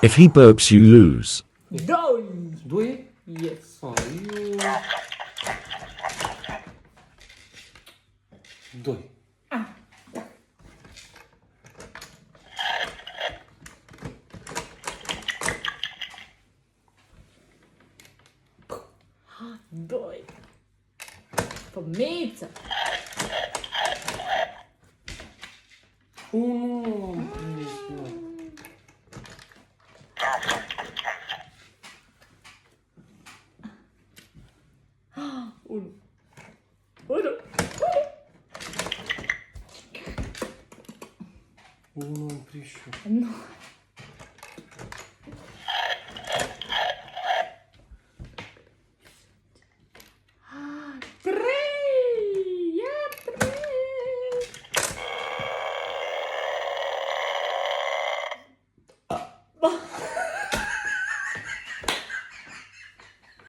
If he burps, you lose. Doi! Doi? Yes. Aiu. Doi. Doi. Pomiță. Unu. Am prins, mă. Unu. Unu. Unu am prins și eu. Nu.